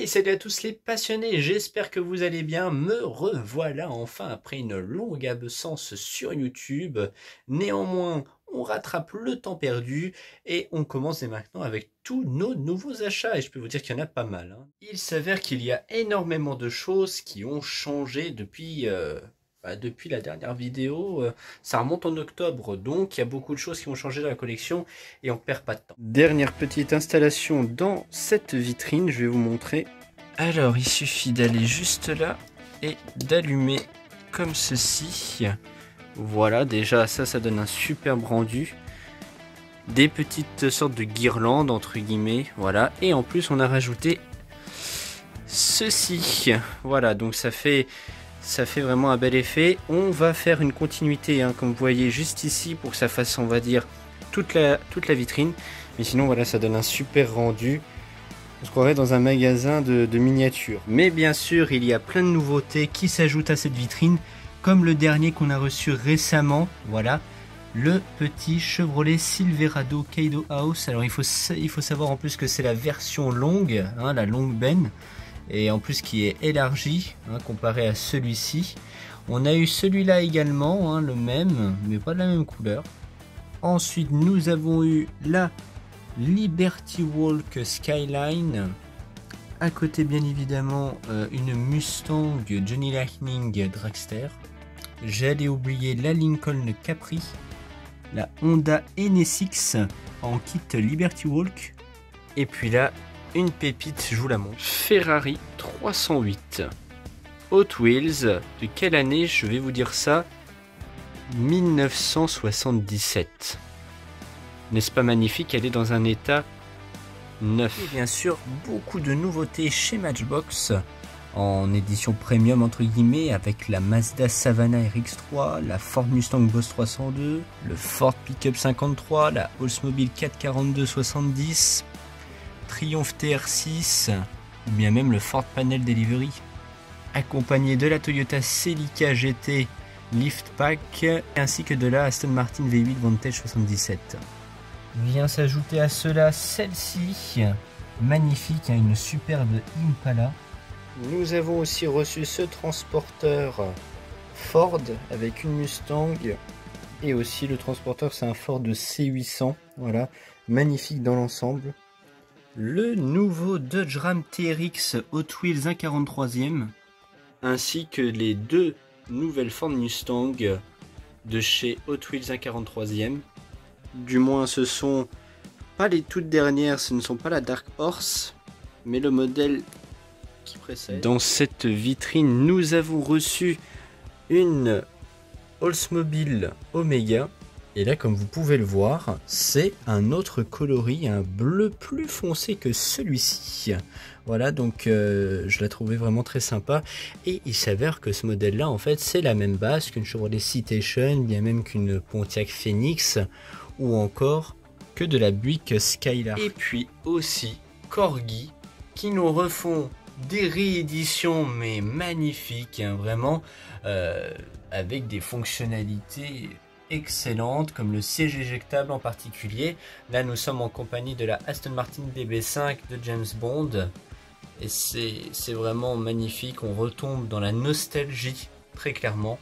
Hey, salut à tous les passionnés, j'espère que vous allez bien. Me revoilà enfin après une longue absence sur YouTube. Néanmoins, on rattrape le temps perdu et on commence dès maintenant avec tous nos nouveaux achats. Et je peux vous dire qu'il y en a pas mal, hein. Il s'avère qu'il y a énormément de choses qui ont changé depuis la dernière vidéo. Ça remonte en octobre, donc il y a beaucoup de choses qui ont changé dans la collection et on perd pas de temps. Dernière petite installation dans cette vitrine, je vais vous montrer. Alors il suffit d'aller juste là et d'allumer comme ceci. Voilà, déjà ça donne un superbe rendu. Des petites sortes de guirlandes entre guillemets, voilà. Et en plus on a rajouté ceci. Voilà, donc ça fait vraiment un bel effet. On va faire une continuité, hein, comme vous voyez juste ici, pour que ça fasse, on va dire, toute la vitrine. Mais sinon, voilà, ça donne un super rendu. On se croirait dans un magasin de miniatures. Mais bien sûr, il y a plein de nouveautés qui s'ajoutent à cette vitrine, comme le dernier qu'on a reçu récemment. Voilà, le petit Chevrolet Silverado Kaito House. Alors, il faut savoir en plus que c'est la version longue, hein, la longue benne. Et en plus qui est élargi, hein, comparé à celui-ci. On a eu celui-là également, hein, le même, mais pas de la même couleur. Ensuite nous avons eu la Liberty Walk Skyline. À côté bien évidemment une Mustang Johnny Lightning Dragster. J'allais oublier la Lincoln Capri, la Honda NSX en kit Liberty Walk. Et puis là, une pépite, je vous la montre. Ferrari 308. Hot Wheels. De quelle année? Je vais vous dire ça. 1977. N'est-ce pas magnifique? Elle est dans un état neuf. Et bien sûr, beaucoup de nouveautés chez Matchbox. En édition premium entre guillemets, avec la Mazda Savannah RX3, la Ford Mustang Boss 302, le Ford Pickup 53, la Oldsmobile 442 70. Triumph TR6, ou bien même le Ford Panel Delivery, accompagné de la Toyota Celica GT Liftpack, ainsi que de la Aston Martin V8 Vantage 77. Vient s'ajouter à cela celle-ci, magnifique, hein, une superbe Impala. Nous avons aussi reçu ce transporteur Ford avec une Mustang, et aussi le transporteur c'est un Ford C800, voilà, magnifique dans l'ensemble. Le nouveau Dodge Ram TRX Hot Wheels 1/43e, ainsi que les deux nouvelles Ford Mustang de chez Hot Wheels 1/43e. Du moins ce sont pas les toutes dernières, ce ne sont pas la Dark Horse, mais le modèle qui précède. Dans cette vitrine, nous avons reçu une Oldsmobile Omega. Et là, comme vous pouvez le voir, c'est un autre coloris, un bleu plus foncé que celui-ci. Voilà, donc je l'ai trouvé vraiment très sympa. Et il s'avère que ce modèle-là, en fait, c'est la même base qu'une Chevrolet Citation, bien même qu'une Pontiac Phoenix, ou encore que de la Buick Skylark. Et puis aussi Corgi, qui nous refont des rééditions, mais magnifiques, hein, vraiment, avec des fonctionnalités excellentes comme le siège éjectable en particulier. Là nous sommes en compagnie de la Aston Martin DB5 de James Bond et c'est vraiment magnifique. On retombe dans la nostalgie très clairement,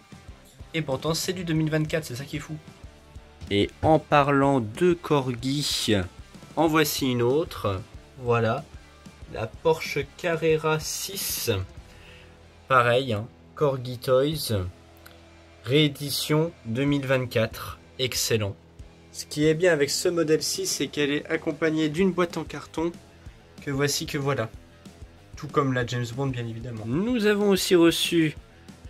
et pourtant c'est du 2024, c'est ça qui est fou. Et en parlant de Corgi, en voici une autre. Voilà, la Porsche Carrera 6, pareil, hein, Corgi Toys, réédition 2024, excellent. Ce qui est bien avec ce modèle-ci, c'est qu'elle est accompagnée d'une boîte en carton que voici, que voilà. Tout comme la James Bond, bien évidemment. Nous avons aussi reçu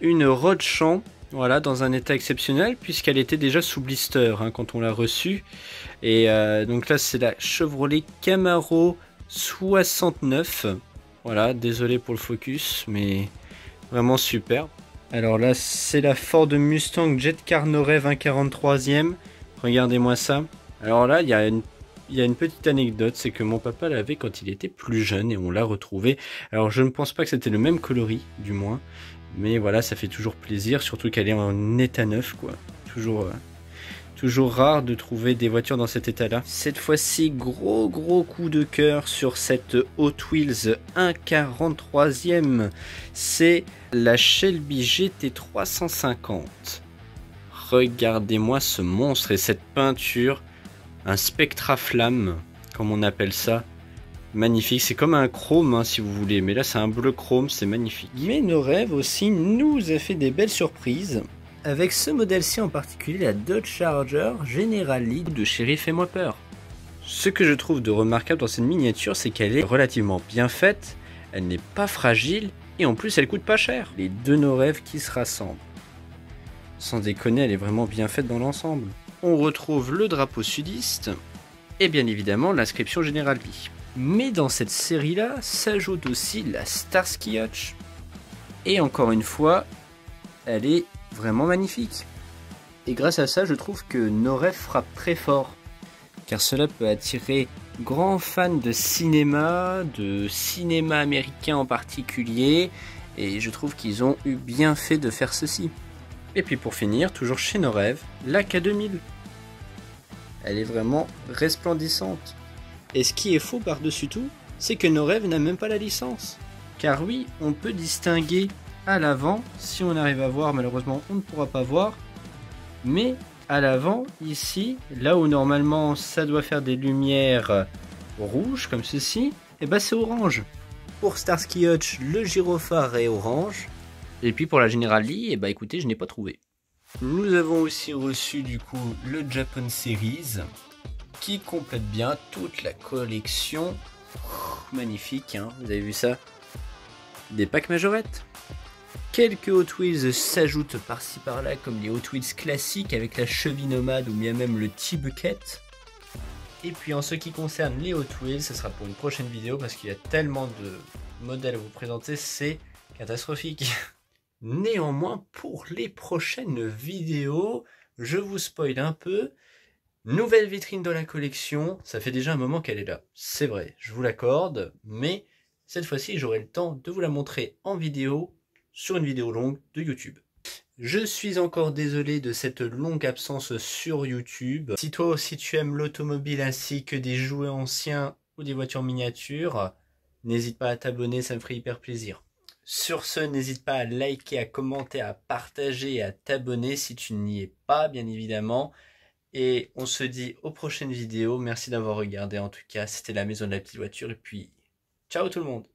une Roadchamp, voilà, dans un état exceptionnel, puisqu'elle était déjà sous blister, hein, quand on l'a reçue. Et donc là, c'est la Chevrolet Camaro 69. Voilà, désolé pour le focus, mais vraiment super. Alors là, c'est la Ford Mustang Jet Car No Rêve 1/43e. Regardez-moi ça. Alors là, il y a une petite anecdote, c'est que mon papa l'avait quand il était plus jeune et on l'a retrouvé. Alors je ne pense pas que c'était le même coloris, du moins. Mais voilà, ça fait toujours plaisir, surtout qu'elle est en état neuf, quoi. Toujours rare de trouver des voitures dans cet état-là. Cette fois-ci, gros coup de cœur sur cette Hot Wheels 1/43e. C'est la Shelby GT350. Regardez-moi ce monstre et cette peinture. Un Spectra Flamme, comme on appelle ça. Magnifique, c'est comme un chrome hein, si vous voulez, mais là c'est un bleu chrome, c'est magnifique. Mais nos rêves aussi nous a fait des belles surprises. Avec ce modèle-ci en particulier, la Dodge Charger General Lee de Chérie Fais-moi peur. Ce que je trouve de remarquable dans cette miniature, c'est qu'elle est relativement bien faite, elle n'est pas fragile, et en plus elle coûte pas cher. Les deux nos rêves qui se rassemblent. Sans déconner, elle est vraiment bien faite dans l'ensemble. On retrouve le drapeau sudiste, et bien évidemment l'inscription General Lee. Mais dans cette série-là, s'ajoute aussi la Starsky Hutch. Et encore une fois, elle est vraiment magnifique. Et grâce à ça, je trouve que nos rêves frappent très fort. Car cela peut attirer grands fans de cinéma américain en particulier. Et je trouve qu'ils ont eu bien fait de faire ceci. Et puis pour finir, toujours chez nos rêves, la K2000. Elle est vraiment resplendissante. Et ce qui est faux par-dessus tout, c'est que nos rêves n'a même pas la licence. Car oui, on peut distinguer à l'avant, si on arrive à voir, malheureusement on ne pourra pas voir, mais à l'avant, ici, là où normalement ça doit faire des lumières rouges comme ceci, et bah c'est orange. Pour Starsky Hutch, le gyrophare est orange, et puis pour la General Lee, et bah écoutez, je n'ai pas trouvé. Nous avons aussi reçu du coup le Japan Series, qui complète bien toute la collection. Magnifique, hein, vous avez vu ça? Des packs majorettes. Quelques Hot Wheels s'ajoutent par-ci par-là, comme les Hot Wheels classiques avec la cheville nomade ou bien même le T-Bucket. Et puis en ce qui concerne les Hot Wheels, ce sera pour une prochaine vidéo parce qu'il y a tellement de modèles à vous présenter, c'est catastrophique. Néanmoins, pour les prochaines vidéos, je vous spoil un peu. Nouvelle vitrine de la collection, ça fait déjà un moment qu'elle est là, c'est vrai, je vous l'accorde, mais cette fois-ci j'aurai le temps de vous la montrer en vidéo, sur une vidéo longue de YouTube. Je suis encore désolé de cette longue absence sur YouTube. Si toi aussi tu aimes l'automobile ainsi que des jouets anciens ou des voitures miniatures, n'hésite pas à t'abonner, ça me ferait hyper plaisir. Sur ce, n'hésite pas à liker, à commenter, à partager et à t'abonner si tu n'y es pas, bien évidemment. Et on se dit aux prochaines vidéos. Merci d'avoir regardé en tout cas. C'était la maison de la petite voiture. Et puis, ciao tout le monde!